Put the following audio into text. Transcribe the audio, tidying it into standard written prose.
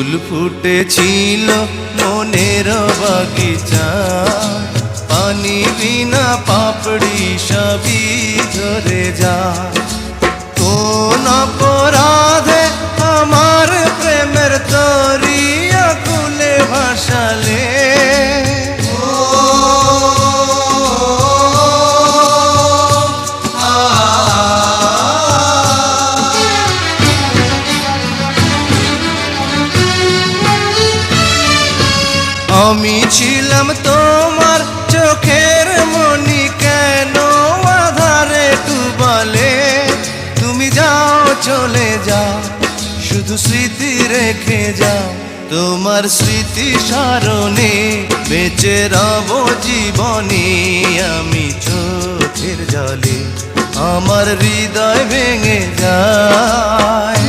ফুল ফুটেছিল মনের বাগিচা, পানি বিনা পাপড়ি সবই ঝরে যায়। কোন অপরাধে আমার প্রেমের দরিয়া কুলে ভাসালে, আমি ছিলাম তোমার চোখের মনি, কেন আধারে ডুবালে? তুমি যাও চলে যাও, শুধু স্মৃতি রেখে যাও। তোমার স্মৃতি স্মরণে বেঁচে রব জীবনে। আমি চোখের জলে আমার হৃদয় ভেঙে যায়।